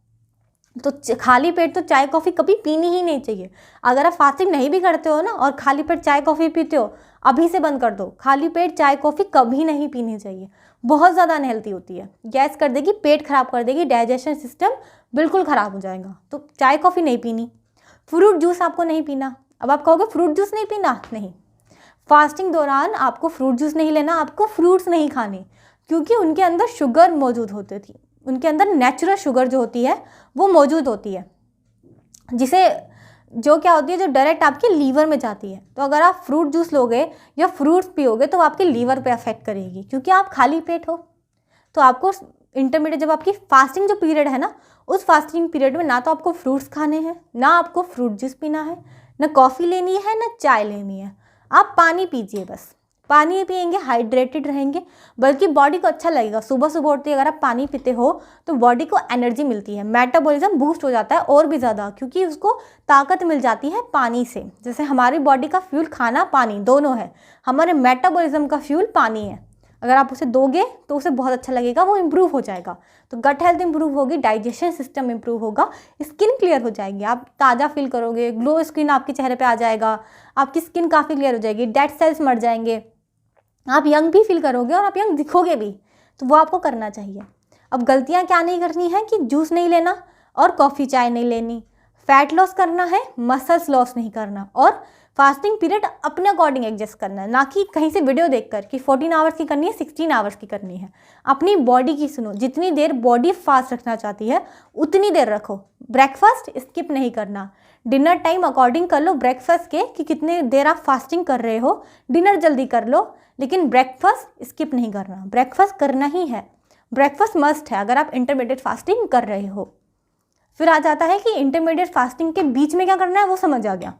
तो खाली पेट तो चाय कॉफ़ी कभी पीनी ही नहीं चाहिए। अगर आप फास्टिंग नहीं भी करते हो ना और खाली पेट चाय कॉफ़ी पीते हो, अभी से बंद कर दो। खाली पेट चाय कॉफ़ी कभी नहीं पीनी चाहिए, बहुत ज़्यादा अनहेल्थी होती है, गैस कर देगी, पेट खराब कर देगी, डाइजेशन सिस्टम बिल्कुल ख़राब हो जाएगा। तो चाय कॉफ़ी नहीं पीनी। फ्रूट जूस आपको नहीं पीना। अब आप कहोगे फ्रूट जूस नहीं पीना, नहीं, फास्टिंग दौरान आपको फ्रूट जूस नहीं लेना, आपको फ्रूट्स नहीं खाने, क्योंकि उनके अंदर शुगर मौजूद होती थी, उनके अंदर नेचुरल शुगर जो होती है वो मौजूद होती है, जो क्या होती है, जो डायरेक्ट आपके लीवर में जाती है। तो अगर आप फ्रूट जूस लोगे या फ्रूट्स पियोगे तो आपके लीवर पे अफेक्ट करेगी, क्योंकि आप खाली पेट हो। तो आपको इंटरमीडिएट जब आपकी फास्टिंग जो पीरियड है ना, उस फास्टिंग पीरियड में ना तो आपको फ्रूट्स खाने हैं, ना आपको फ्रूट जूस पीना है, ना कॉफ़ी लेनी है, ना चाय लेनी है। आप पानी पीजिए, बस पानी पिएंगे, हाइड्रेटेड रहेंगे, बल्कि बॉडी को अच्छा लगेगा। सुबह सुबह उठते ही अगर आप पानी पीते हो तो बॉडी को एनर्जी मिलती है, मेटाबॉलिज्म बूस्ट हो जाता है और भी ज़्यादा, क्योंकि उसको ताकत मिल जाती है पानी से। जैसे हमारी बॉडी का फ्यूल खाना पानी दोनों है, हमारे मेटाबॉलिज्म का फ्यूल पानी है। अगर आप उसे दोगे तो उसे बहुत अच्छा लगेगा, वो इम्प्रूव हो जाएगा। तो गट हेल्थ इम्प्रूव होगी, डाइजेशन सिस्टम इम्प्रूव होगा, स्किन क्लियर हो जाएगी, आप ताज़ा फील करोगे, ग्लो स्किन आपके चेहरे पे आ जाएगा, आपकी स्किन काफ़ी क्लियर हो जाएगी, डेड सेल्स मर जाएंगे, आप यंग भी फील करोगे और आप यंग दिखोगे भी। तो वो आपको करना चाहिए। अब गलतियाँ क्या नहीं करनी है कि जूस नहीं लेना और कॉफ़ी चाय नहीं लेनी, फैट लॉस करना है, मसल्स लॉस नहीं करना, और फास्टिंग पीरियड अपने अकॉर्डिंग एडजस्ट करना है, ना कि कहीं से वीडियो देखकर कि 14 आवर्स की करनी है, 16 आवर्स की करनी है। अपनी बॉडी की सुनो, जितनी देर बॉडी फास्ट रखना चाहती है उतनी देर रखो। ब्रेकफास्ट स्किप नहीं करना, डिनर टाइम अकॉर्डिंग कर लो ब्रेकफास्ट के कि कितने देर आप फास्टिंग कर रहे हो, डिनर जल्दी कर लो, लेकिन ब्रेकफास्ट स्किप नहीं करना, ब्रेकफास्ट करना ही है, ब्रेकफास्ट मस्ट है अगर आप इंटरमीडिएट फास्टिंग कर रहे हो। फिर आ जाता है कि इंटरमीडिएट फास्टिंग के बीच में क्या करना है, वो समझ आ गया।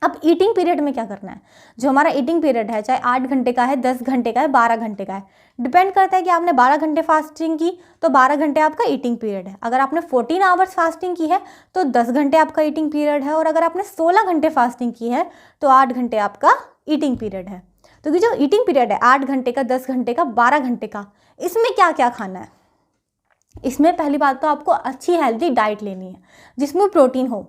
अब ईटिंग पीरियड में क्या करना है। जो हमारा ईटिंग पीरियड है, चाहे 8 घंटे का है, 10 घंटे का है, 12 घंटे का है, डिपेंड करता है कि आपने 12 घंटे फास्टिंग की तो 12 घंटे आपका ईटिंग पीरियड है। अगर आपने 14 आवर्स फास्टिंग की है तो 10 घंटे आपका ईटिंग पीरियड है, और अगर आपने 16 घंटे फास्टिंग की है तो 8 घंटे आपका ईटिंग पीरियड है। तो जो ईटिंग पीरियड है 8 घंटे का, 10 घंटे का, 12 घंटे का, इसमें क्या क्या खाना है। इसमें पहली बात तो आपको अच्छी हेल्दी डाइट लेनी है, जिसमें प्रोटीन हो,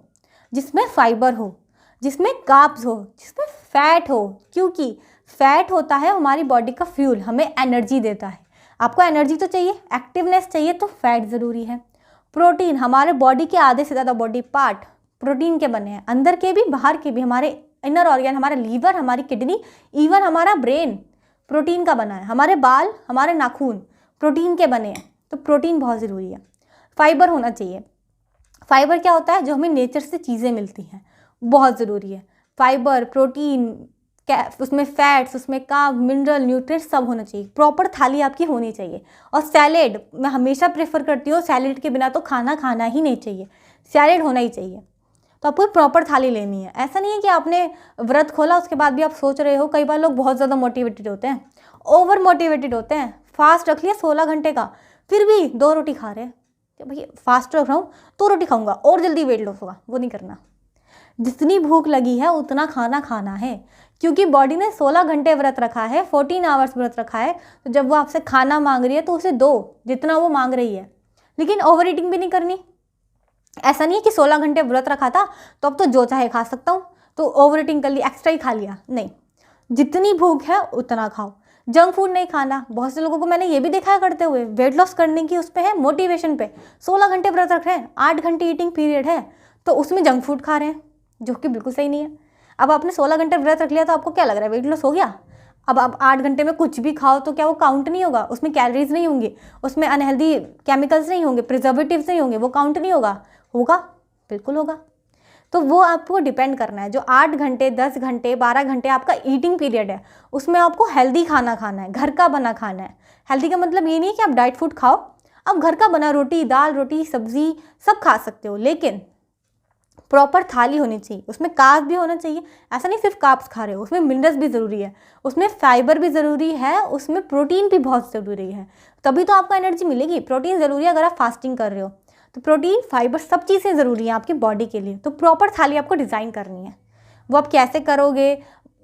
जिसमें फाइबर हो, जिसमें कार्ब्स हो, जिसमें फैट हो, क्योंकि फैट होता है हमारी बॉडी का फ्यूल, हमें एनर्जी देता है। आपको एनर्जी तो चाहिए, एक्टिवनेस चाहिए, तो फैट ज़रूरी है। प्रोटीन, हमारे बॉडी के आधे से ज़्यादा बॉडी पार्ट प्रोटीन के बने हैं, अंदर के भी बाहर के भी, हमारे इनर ऑर्गन, हमारा लीवर, हमारी किडनी, इवन हमारा ब्रेन प्रोटीन का बना है, हमारे बाल, हमारे नाखून प्रोटीन के बने हैं। तो प्रोटीन बहुत ज़रूरी है। फाइबर होना चाहिए। फाइबर क्या होता है, जो हमें नेचर से चीज़ें मिलती हैं, बहुत ज़रूरी है। फाइबर, प्रोटीन, उसमें फैट्स, उसमें कार्ब, मिनरल, न्यूट्रिएंट्स सब होना चाहिए। प्रॉपर थाली आपकी होनी चाहिए। और सैलेड मैं हमेशा प्रेफर करती हूँ, सैलेड के बिना तो खाना ही नहीं चाहिए, सैलेड होना ही चाहिए। तो आपको प्रॉपर थाली लेनी है। ऐसा नहीं है कि आपने व्रत खोला उसके बाद भी आप सोच रहे हो, कई बार लोग बहुत ज़्यादा मोटिवेटेड होते हैं, ओवर मोटिवेटेड होते हैं, फास्ट रख लिया 16 घंटे का, फिर भी 2 रोटी खा रहे हैं कि भाई फास्ट रख रहा हूँ 2 रोटी खाऊंगा और जल्दी वेट लॉस होगा। वो नहीं करना। जितनी भूख लगी है उतना खाना खाना है, क्योंकि बॉडी ने 16 घंटे व्रत रखा है, 14 आवर्स व्रत रखा है। तो जब वो आपसे खाना मांग रही है तो उसे दो जितना वो मांग रही है, लेकिन ओवर ईटिंग भी नहीं करनी। ऐसा नहीं है कि 16 घंटे व्रत रखा था तो अब तो जो चाहे खा सकता हूँ, तो ओवर ईटिंग कर ली, एक्स्ट्रा ही खा लिया, नहीं। जितनी भूख है उतना खाओ। जंक फूड नहीं खाना। बहुत से लोगों को मैंने ये भी देखा है करते हुए, वेट लॉस करने की उस पे है, मोटिवेशन पे 16 घंटे व्रत रख रहे हैं, 8 घंटे ईटिंग पीरियड है, तो उसमें जंक फूड खा रहे हैं, जो कि बिल्कुल सही नहीं है। अब आपने 16 घंटे व्रत रख लिया तो आपको क्या लग रहा है, वेट लॉस हो गया। अब आप 8 घंटे में कुछ भी खाओ तो क्या वो काउंट नहीं होगा, उसमें कैलोरीज नहीं होंगी, उसमें अनहेल्दी केमिकल्स नहीं होंगे, प्रिजर्वेटिव्स नहीं होंगे, वो काउंट नहीं होगा। होगा, बिल्कुल होगा। तो वो आपको डिपेंड करना है। जो 8 घंटे, 10 घंटे, 12 घंटे आपका ईटिंग पीरियड है, उसमें आपको हेल्दी खाना खाना है, घर का बना खाना है। हेल्दी का मतलब ये नहीं है कि आप डाइट फूड खाओ, आप घर का बना रोटी, दाल, रोटी, सब्जी सब खा सकते हो, लेकिन प्रॉपर थाली होनी चाहिए। उसमें कार्ब्स भी होना चाहिए। ऐसा नहीं सिर्फ कार्ब्स खा रहे हो, उसमें मिनरल्स भी ज़रूरी है, उसमें फाइबर भी ज़रूरी है, उसमें प्रोटीन भी बहुत ज़रूरी है, तभी तो आपको एनर्जी मिलेगी। प्रोटीन ज़रूरी है अगर आप फास्टिंग कर रहे हो, तो प्रोटीन, फाइबर सब चीज़ें ज़रूरी हैं आपकी बॉडी के लिए। तो प्रॉपर थाली आपको डिज़ाइन करनी है। वो आप कैसे करोगे,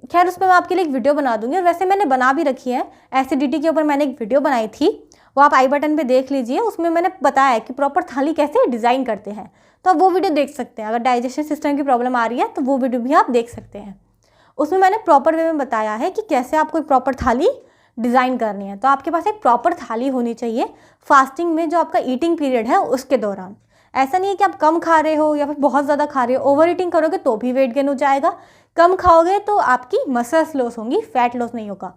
खैर उस पर मैं आपके लिए एक वीडियो बना दूंगी, और वैसे मैंने बना भी रखी है। एसिडिटी के ऊपर मैंने एक वीडियो बनाई थी, वो आप आई बटन पे देख लीजिए। उसमें मैंने बताया है कि प्रॉपर थाली कैसे डिज़ाइन करते हैं, तो आप वो वीडियो देख सकते हैं। अगर डाइजेशन सिस्टम की प्रॉब्लम आ रही है तो वो वीडियो भी आप देख सकते हैं। उसमें मैंने प्रॉपर वे में बताया है कि कैसे आपको एक प्रॉपर थाली डिज़ाइन करनी है। तो आपके पास एक प्रॉपर थाली होनी चाहिए फास्टिंग में, जो आपका ईटिंग पीरियड है उसके दौरान। ऐसा नहीं है कि आप कम खा रहे हो या फिर बहुत ज़्यादा खा रहे हो। ओवर ईटिंग करोगे तो भी वेट गेन हो जाएगा, कम खाओगे तो आपकी मसल्स लॉस होंगी, फैट लॉस नहीं होगा।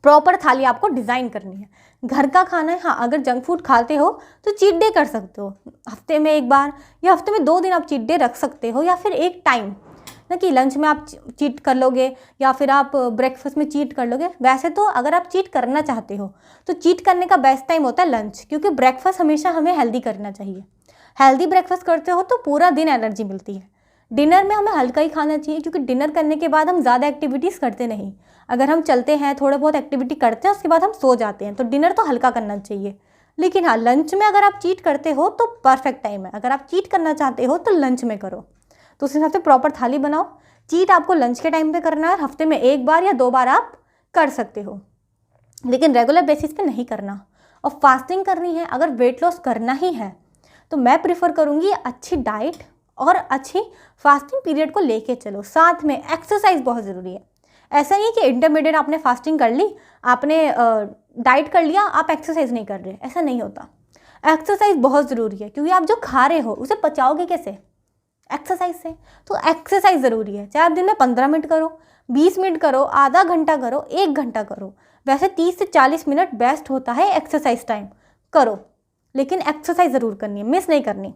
प्रॉपर थाली आपको डिज़ाइन करनी है। घर का खाना है। हाँ, अगर जंक फूड खाते हो तो चीट डे कर सकते हो, हफ्ते में 1 बार या हफ्ते में 2 दिन आप चीट डे रख सकते हो, या फिर एक टाइम ना कि लंच में आप चीट कर लोगे या फिर आप ब्रेकफास्ट में चीट कर लोगे। वैसे तो अगर आप चीट करना चाहते हो तो चीट करने का बेस्ट टाइम होता है लंच, क्योंकि ब्रेकफास्ट हमेशा हमें हेल्दी करना चाहिए। हेल्दी ब्रेकफास्ट करते हो तो पूरा दिन एनर्जी मिलती है। डिनर में हमें हल्का ही खाना चाहिए, क्योंकि डिनर करने के बाद हम ज़्यादा एक्टिविटीज़ करते नहीं। अगर हम चलते हैं, थोड़ा बहुत एक्टिविटी करते हैं, उसके बाद हम सो जाते हैं, तो डिनर तो हल्का करना चाहिए। लेकिन हाँ, लंच में अगर आप चीट करते हो तो परफेक्ट टाइम है। अगर आप चीट करना चाहते हो तो लंच में करो, तो उस हिसाब से प्रॉपर थाली बनाओ। चीट आपको लंच के टाइम पे करना है, हफ्ते में 1 बार या 2 बार आप कर सकते हो, लेकिन रेगुलर बेसिस पे नहीं करना। और फास्टिंग करनी है, अगर वेट लॉस करना ही है तो मैं प्रीफर करूँगी अच्छी डाइट और अच्छी फास्टिंग पीरियड को लेके चलो। साथ में एक्सरसाइज बहुत ज़रूरी है। ऐसा नहीं है कि इंटरमीडिएट आपने फास्टिंग कर ली, आपने डाइट कर लिया, आप एक्सरसाइज नहीं कर रहे, ऐसा नहीं होता। एक्सरसाइज बहुत ज़रूरी है, क्योंकि आप जो खा रहे हो उसे पचाओगे कैसे? एक्सरसाइज से। तो एक्सरसाइज ज़रूरी है, चाहे आप दिन में 15 मिनट करो, 20 मिनट करो, आधा घंटा करो, 1 घंटा करो। वैसे 30 से 40 मिनट बेस्ट होता है एक्सरसाइज टाइम, करो, लेकिन एक्सरसाइज ज़रूर करनी है, मिस नहीं करनी।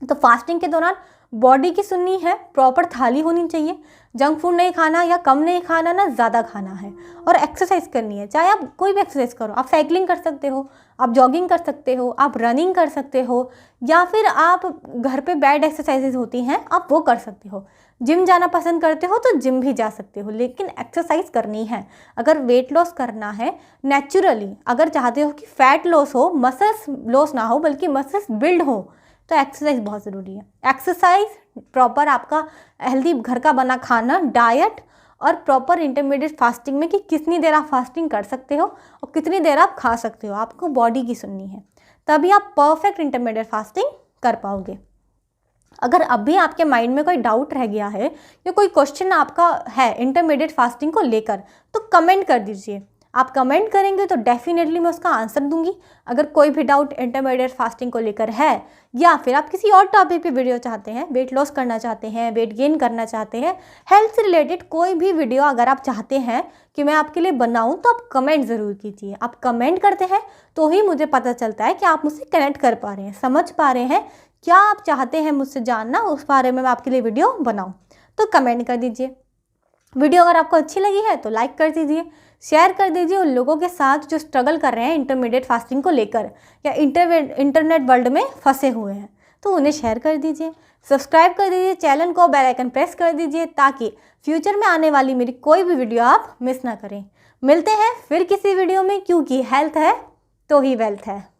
तो फास्टिंग के दौरान बॉडी की सुननी है, प्रॉपर थाली होनी चाहिए, जंक फूड नहीं खाना या कम नहीं खाना, ना ज़्यादा खाना है, और एक्सरसाइज करनी है। चाहे आप कोई भी एक्सरसाइज करो, आप साइकिलिंग कर सकते हो, आप जॉगिंग कर सकते हो, आप रनिंग कर सकते हो, या फिर आप घर पे बेड एक्सरसाइजेज होती हैं आप वो कर सकते हो। जिम जाना पसंद करते हो तो जिम भी जा सकते हो, लेकिन एक्सरसाइज करनी है। अगर वेट लॉस करना है नेचुरली, अगर चाहते हो कि फैट लॉस हो, मसल्स लॉस ना हो बल्कि मसल्स बिल्ड हो, तो एक्सरसाइज बहुत ज़रूरी है। एक्सरसाइज, प्रॉपर आपका हेल्दी घर का बना खाना, डाइट, और प्रॉपर इंटरमीडिएट फास्टिंग में कि कितनी देर आप फास्टिंग कर सकते हो और कितनी देर आप खा सकते हो, आपको बॉडी की सुननी है, तभी आप परफेक्ट इंटरमीडिएट फास्टिंग कर पाओगे। अगर अभी आपके माइंड में कोई डाउट रह गया है या कोई क्वेश्चन आपका है इंटरमीडिएट फास्टिंग को लेकर, तो कमेंट कर दीजिए। आप कमेंट करेंगे तो डेफिनेटली मैं उसका आंसर दूंगी। अगर कोई भी डाउट इंटरमीडिएट फास्टिंग को लेकर है, या फिर आप किसी और टॉपिक पे वीडियो चाहते हैं, वेट लॉस करना चाहते हैं, वेट गेन करना चाहते हैं, हेल्थ से रिलेटेड कोई भी वीडियो अगर आप चाहते हैं कि मैं आपके लिए बनाऊं, तो आप कमेंट ज़रूर कीजिए। आप कमेंट करते हैं तो ही मुझे पता चलता है कि आप मुझसे कनेक्ट कर पा रहे हैं, समझ पा रहे हैं क्या आप चाहते हैं मुझसे जानना, उस बारे में मैं आपके लिए वीडियो बनाऊं। तो कमेंट कर दीजिए। वीडियो अगर आपको अच्छी लगी है तो लाइक कर दीजिए, शेयर कर दीजिए उन लोगों के साथ जो स्ट्रगल कर रहे हैं इंटरमीडिएट फास्टिंग को लेकर, या इंटरनेट वर्ल्ड में फंसे हुए हैं, तो उन्हें शेयर कर दीजिए। सब्सक्राइब कर दीजिए चैनल को, बेल आइकन प्रेस कर दीजिए, ताकि फ्यूचर में आने वाली मेरी कोई भी वीडियो आप मिस ना करें। मिलते हैं फिर किसी वीडियो में, क्योंकि हेल्थ है तो ही वेल्थ है।